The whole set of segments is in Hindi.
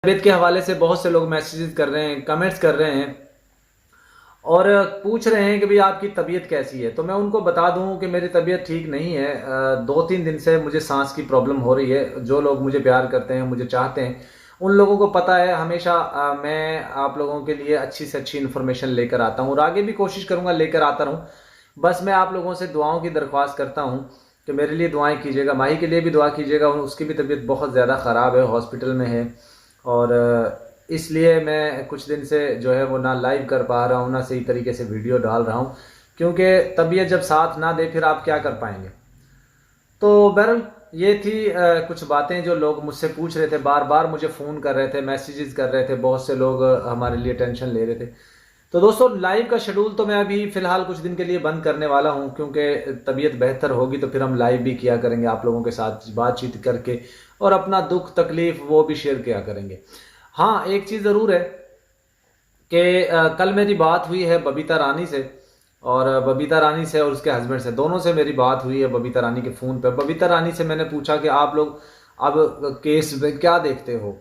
तबीयत के हवाले से बहुत से लोग मैसेजेस कर रहे हैं, कमेंट्स कर रहे हैं और पूछ रहे हैं कि भाई आपकी तबीयत कैसी है। तो मैं उनको बता दूं कि मेरी तबीयत ठीक नहीं है। 2-3 दिन से मुझे सांस की प्रॉब्लम हो रही है। जो लोग मुझे प्यार करते हैं, मुझे चाहते हैं, उन लोगों को पता है हमेशा मैं आप लोगों के लिए अच्छी से अच्छी इन्फॉर्मेशन लेकर आता हूँ और आगे भी कोशिश करूँगा लेकर आता रहूँ। बस मैं आप लोगों से दुआओं की दरख्वास्त करता हूँ कि मेरे लिए दुआएं कीजिएगा, माही के लिए भी दुआ कीजिएगा। उसकी भी तबीयत बहुत ज़्यादा ख़राब है, हॉस्पिटल में है और इसलिए मैं कुछ दिन से जो है वो ना लाइव कर पा रहा हूँ, ना सही तरीके से वीडियो डाल रहा हूँ, क्योंकि तबीयत जब साथ ना दे फिर आप क्या कर पाएंगे। तो बहरहाल ये थी कुछ बातें जो लोग मुझसे पूछ रहे थे, बार बार मुझे फ़ोन कर रहे थे, मैसेजेस कर रहे थे, बहुत से लोग हमारे लिए टेंशन ले रहे थे। तो दोस्तों लाइव का शेड्यूल तो मैं अभी फ़िलहाल कुछ दिन के लिए बंद करने वाला हूँ, क्योंकि तबीयत बेहतर होगी तो फिर हम लाइव भी किया करेंगे आप लोगों के साथ बातचीत करके और अपना दुख तकलीफ़ वो भी शेयर किया करेंगे। हाँ, एक चीज़ ज़रूर है कि कल मेरी बात हुई है बबीता रानी से, और बबीता रानी से और उसके हस्बैंड से, दोनों से मेरी बात हुई है बबीता रानी के फ़ोन पे। बबीता रानी से मैंने पूछा कि आप लोग अब केस में क्या देखते हो।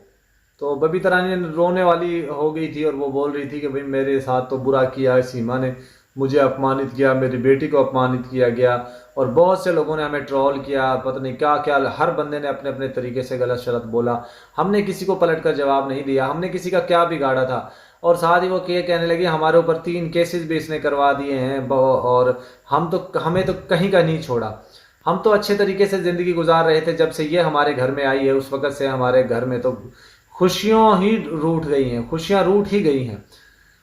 तो बबीता रानी रोने वाली हो गई थी और वो बोल रही थी कि भाई मेरे साथ तो बुरा किया है, सीमा ने मुझे अपमानित किया, मेरी बेटी को अपमानित किया गया और बहुत से लोगों ने हमें ट्रोल किया, पता नहीं क्या क्या, हर बंदे ने अपने अपने तरीके से गलत शलत बोला। हमने किसी को पलट कर जवाब नहीं दिया, हमने किसी का क्या बिगाड़ा था। और साथ ही वो कहने लगी हमारे ऊपर 3 केसेस भी इसने करवा दिए हैं और हमें तो कहीं का नहीं छोड़ा। हम तो अच्छे तरीके से ज़िंदगी गुजार रहे थे, जब से ये हमारे घर में आई है उस वक़्त से हमारे घर में तो खुशियाँ ही रूठ गई हैं, खुशियाँ रूठ ही गई हैं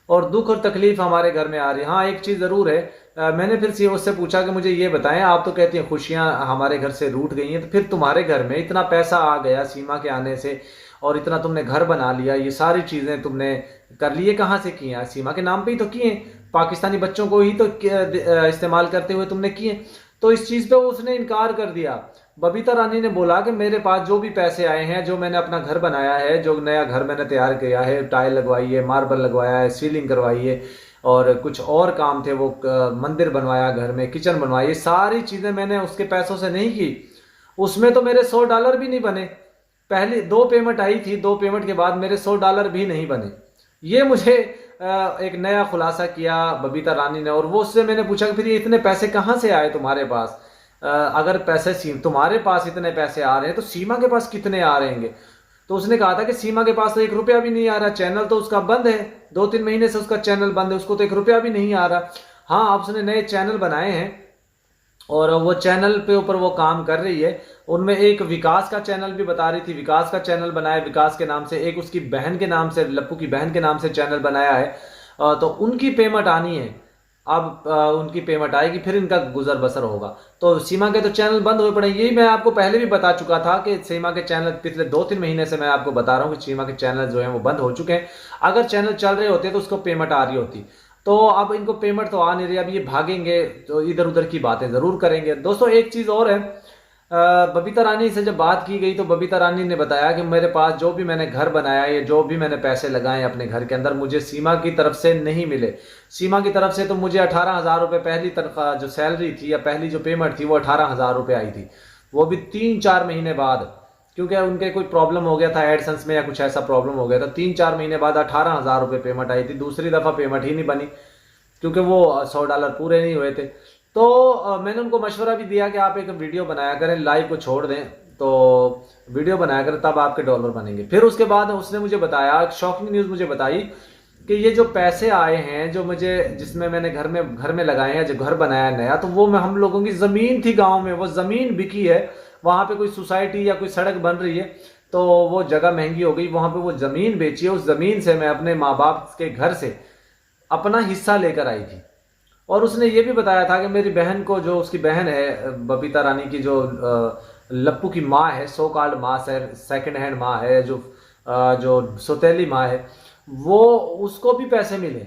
और दुख और तकलीफ हमारे घर में आ रही है। हाँ, एक चीज़ ज़रूर है, मैंने फिर से उससे पूछा कि मुझे ये बताएं, आप तो कहती हैं खुशियाँ हमारे घर से रूठ गई हैं, तो फिर तुम्हारे घर में इतना पैसा आ गया सीमा के आने से और इतना तुमने घर बना लिया, ये सारी चीज़ें तुमने कर लिए, कहाँ से किए? सीमा के नाम पे ही तो किए, पाकिस्तानी बच्चों को ही तो इस्तेमाल करते हुए तुमने किए। तो इस चीज़ पे उसने इनकार कर दिया। बबीता रानी ने बोला कि मेरे पास जो भी पैसे आए हैं, जो मैंने अपना घर बनाया है, जो नया घर मैंने तैयार किया है, टाइल लगवाई है, मार्बल लगवाया है, सीलिंग करवाई है और कुछ और काम थे, वो मंदिर बनवाया, घर में किचन बनवाई, ये सारी चीज़ें मैंने उसके पैसों से नहीं की। उसमें तो मेरे $100 भी नहीं बने। पहली 2 पेमेंट आई थी, 2 पेमेंट के बाद मेरे $100 भी नहीं बने। ये मुझे एक नया खुलासा किया बबीता रानी ने। और वो उससे मैंने पूछा कि फिर ये इतने पैसे कहाँ से आए तुम्हारे पास? अगर पैसे तुम्हारे पास इतने पैसे आ रहे हैं तो सीमा के पास कितने आ रहे हैं? तो उसने कहा था कि सीमा के पास तो 1 रुपया भी नहीं आ रहा, चैनल तो उसका बंद है, 2-3 महीने से उसका चैनल बंद है, उसको तो 1 रुपया भी नहीं आ रहा। हाँ, अब उसने नए चैनल बनाए हैं और वो चैनल पे ऊपर वो काम कर रही है। उनमें एक विकास का चैनल भी बता रही थी, विकास का चैनल बनाया विकास के नाम से, एक उसकी बहन के नाम से, लप्पू की बहन के नाम से चैनल बनाया है। तो उनकी पेमेंट आनी है। अब उनकी पेमेंट आएगी फिर इनका गुजर बसर होगा। तो सीमा के तो चैनल बंद हुए पड़े। यही मैं आपको पहले भी बता चुका था कि सीमा के चैनल पिछले 2-3 महीने से मैं आपको बता रहा हूँ कि सीमा के चैनल जो हैं वो बंद हो चुके हैं। अगर चैनल चल रहे होते तो उसको पेमेंट आ रही होती। तो अब इनको पेमेंट तो आ नहीं रही, अब ये भागेंगे तो इधर उधर की बातें ज़रूर करेंगे। दोस्तों एक चीज़ और है, बबीता रानी से जब बात की गई तो बबीता रानी ने बताया कि मेरे पास जो भी मैंने घर बनाया है, जो भी मैंने पैसे लगाए अपने घर के अंदर, मुझे सीमा की तरफ से नहीं मिले। सीमा की तरफ से तो मुझे 18,000 रुपये पहली तनख्वाह जो सैलरी थी या पहली जो पेमेंट थी वो 18,000 रुपये आई थी, वो भी 3-4 महीने बाद, क्योंकि उनके कोई प्रॉब्लम हो गया था एडसेंस में या कुछ ऐसा प्रॉब्लम हो गया था। 3-4 महीने बाद 18,000 रुपये पेमेंट आई थी। दूसरी दफ़ा पेमेंट ही नहीं बनी क्योंकि वो $100 पूरे नहीं हुए थे। तो मैंने उनको मशवरा भी दिया कि आप एक वीडियो बनाया करें, लाइव को छोड़ दें, तो वीडियो बनाया करें तब आपके डॉलर बनेंगे। फिर उसके बाद उसने मुझे बताया, एक शॉकिंग न्यूज़ मुझे बताई कि ये जो पैसे आए हैं जो मुझे, जिसमें मैंने घर में लगाए हैं, जो घर बनाया नया, तो वो मैं, हम लोगों की ज़मीन थी गांव में, वो ज़मीन बिकी है। वहाँ पे कोई सोसाइटी या कोई सड़क बन रही है तो वो जगह महंगी हो गई, वहाँ पे वो ज़मीन बेची है। उस ज़मीन से मैं अपने माँ बाप के घर से अपना हिस्सा लेकर आई थी। और उसने ये भी बताया था कि मेरी बहन को, जो उसकी बहन है बबीता रानी की, जो लप्पू की माँ है, सो कॉल्ड माँ है, सेकंड हैंड माँ है, जो सौतेली माँ है, वो उसको भी पैसे मिले,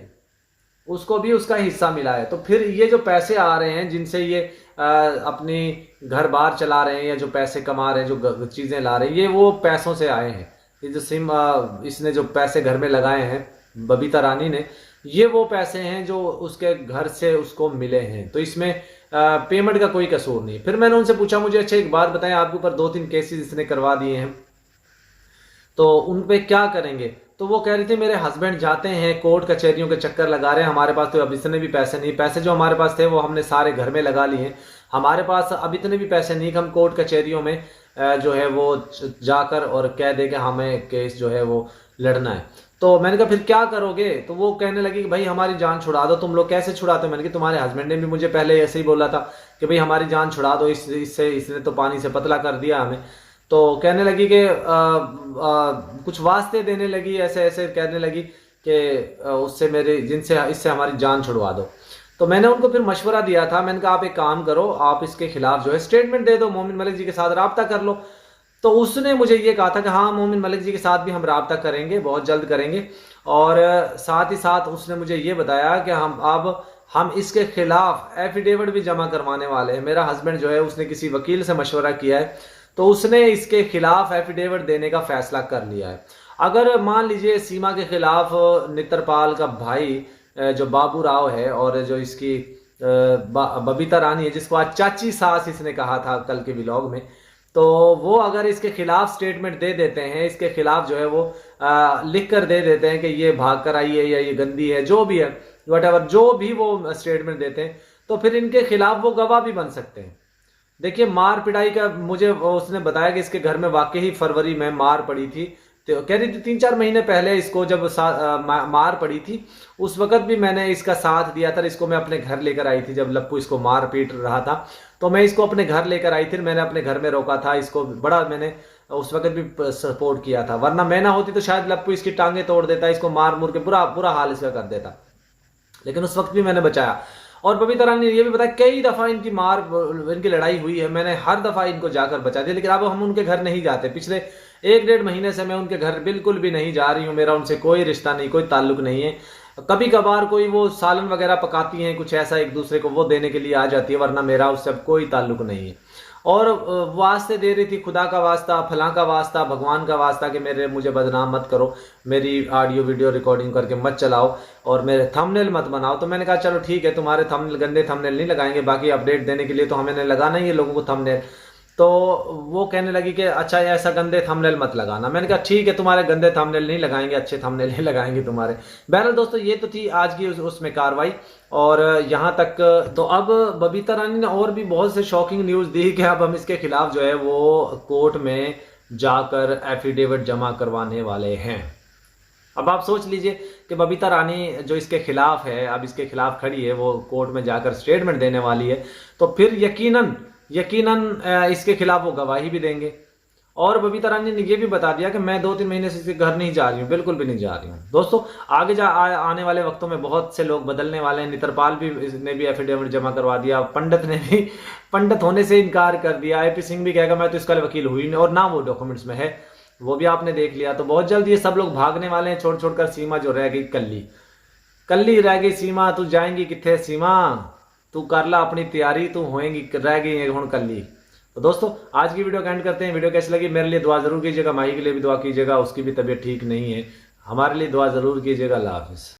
उसको भी उसका हिस्सा मिला है। तो फिर ये जो पैसे आ रहे हैं जिनसे ये अपनी घर बार चला रहे हैं या जो पैसे कमा रहे हैं, जो चीज़ें ला रहे हैं, ये वो पैसों से आए हैं। ये जो इसने जो पैसे घर में लगाए हैं बबीता रानी ने, ये वो पैसे हैं जो उसके घर से उसको मिले हैं। तो इसमें पेमेंट का कोई कसूर नहीं। फिर मैंने उनसे पूछा, मुझे अच्छा एक बात बताएं, आपके ऊपर 2-3 केसेस इसने करवा दिए हैं, तो उन पे क्या करेंगे। तो वो कह रही थी मेरे हस्बैंड जाते हैं कोर्ट कचहरियों के चक्कर लगा रहे हैं, हमारे पास तो अब इतने भी पैसे नहीं, पैसे जो हमारे पास थे वो हमने सारे घर में लगा लिए हैं, हमारे पास अब इतने भी पैसे नहीं कि हम कोर्ट कचहरियों में जो है वो जाकर और कह दे कि हमें केस जो है वो लड़ना है। तो मैंने कहा फिर क्या करोगे। तो वो कहने लगी कि भाई हमारी जान छुड़ा दो। तुम लोग कैसे छुड़ाते हो। मैंने कहा तुम्हारे हस्बैंड ने भी मुझे पहले ऐसे ही बोला था कि भाई हमारी जान छुड़ा दो, इससे इसने तो पानी से पतला कर दिया हमें। तो कहने लगी कि कुछ वास्ते देने लगी, ऐसे ऐसे कहने लगी कि उससे मेरे जिनसे इससे हमारी जान छुड़वा दो। तो मैंने उनको फिर मशवरा दिया था, मैंने कहा आप एक काम करो, आप इसके खिलाफ जो है स्टेटमेंट दे दो, मोमिन मलिक जी के साथ राब्ता कर लो। तो उसने मुझे ये कहा था कि हाँ मोमिन मलिक जी के साथ भी हम राब्ता करेंगे, बहुत जल्द करेंगे। और साथ ही साथ उसने मुझे ये बताया कि हम इसके खिलाफ एफिडेविट भी जमा करवाने वाले हैं। मेरा हस्बैंड जो है उसने किसी वकील से मशवरा किया है, तो उसने इसके खिलाफ एफिडेविट देने का फैसला कर लिया है। अगर मान लीजिए सीमा के खिलाफ नित्रपाल का भाई जो बाबू राव है और जो इसकी बबीता रानी है, जिसको आज चाची सास इसने कहा था कल के व्लॉग में, तो वो अगर इसके खिलाफ स्टेटमेंट दे देते हैं, इसके खिलाफ जो है वो लिख कर दे देते हैं कि ये भाग कर आई है या ये गंदी है, जो भी है वट जो भी वो स्टेटमेंट देते हैं, तो फिर इनके खिलाफ वो गवाह भी बन सकते हैं। देखिए मार पिटाई का मुझे उसने बताया कि इसके घर में वाकई ही फरवरी में मार पड़ी थी। तो कह रही थी 3-4 महीने पहले इसको जब मार पड़ी थी, उस वक्त भी मैंने इसका साथ दिया था। इसको मैं अपने घर लेकर आई थी जब लप्पू इसको मार पीट रहा था, तो मैं इसको अपने घर लेकर आई थी, मैंने अपने घर में रोका था इसको, बड़ा मैंने उस वक्त भी सपोर्ट किया था। वरना मैं ना होती तो शायद लप्पू इसकी टांगे तोड़ देता, इसको मार मुर के बुरा बुरा हाल इसका कर देता, लेकिन उस वक्त भी मैंने बचाया। और बबीता रानी ने यह भी बताया कई दफा इनकी इनकी लड़ाई हुई है, मैंने हर दफा इनको जाकर बचा दिया, लेकिन अब हम उनके घर नहीं जाते। पिछले 1-1.5 महीने से मैं उनके घर बिल्कुल भी नहीं जा रही हूँ, मेरा उनसे कोई रिश्ता नहीं, कोई ताल्लुक नहीं है। कभी कभार कोई वो सालन वगैरह पकाती हैं कुछ ऐसा एक दूसरे को, वो देने के लिए आ जाती है, वरना मेरा उससे कोई ताल्लुक नहीं है। और वास्ते दे रही थी, खुदा का वास्ता, फलां का वास्ता, भगवान का वास्ता कि मुझे बदनाम मत करो, मेरी ऑडियो वीडियो रिकॉर्डिंग करके मत चलाओ और मेरे थंबनेल मत बनाओ। तो मैंने कहा चलो ठीक है, तुम्हारे थंबनेल गंदे थंबनेल नहीं लगाएंगे, बाकी अपडेट देने के लिए तो हमें लगाना ही है लोगों को थंबनेल। तो वो कहने लगी कि अच्छा ऐसा गंदे थंबनेल मत लगाना। मैंने कहा ठीक है, तुम्हारे गंदे थंबनेल नहीं लगाएंगे, अच्छे थंबनेल ही लगाएंगे तुम्हारे। बहरहाल दोस्तों ये तो थी आज की उसमें कार्रवाई। और यहाँ तक तो अब बबीता रानी ने और भी बहुत से शॉकिंग न्यूज़ दी कि अब हम इसके खिलाफ जो है वो कोर्ट में जाकर एफिडेविट जमा करवाने वाले हैं। अब आप सोच लीजिए कि बबीता रानी जो इसके खिलाफ है, अब इसके खिलाफ खड़ी है, वो कोर्ट में जाकर स्टेटमेंट देने वाली है, तो फिर यकीनन इसके खिलाफ वो गवाही भी देंगे। और बबीता रानी ने ये भी बता दिया कि मैं 2-3 महीने से इसके घर नहीं जा रही हूँ, बिल्कुल भी नहीं जा रही हूँ। दोस्तों आगे आने वाले वक्तों में बहुत से लोग बदलने वाले हैं। नित्रपाल ने भी एफिडेविट जमा करवा दिया, पंडित ने भी पंडित होने से इनकार कर दिया, AP सिंह भी कहेगा मैं तो इसका वकील हुई नहीं, और ना वो डॉक्यूमेंट्स में है, वो भी आपने देख लिया। तो बहुत जल्द ये सब लोग भागने वाले हैं, छोड़ कर सीमा जो रह गई कल्ली रह गई। सीमा तू जाएंगी किथे, सीमा तू कर ला अपनी तैयारी, तू होएंगी, रह गई हूं कल्ली। तो दोस्तों आज की वीडियो का एंड करते हैं। वीडियो कैसी लगी मेरे लिए दुआ जरूर कीजिएगा, माही के लिए भी दुआ कीजिएगा, उसकी भी तबीयत ठीक नहीं है, हमारे लिए दुआ जरूर कीजिएगा। अल्लाह हाफिज़।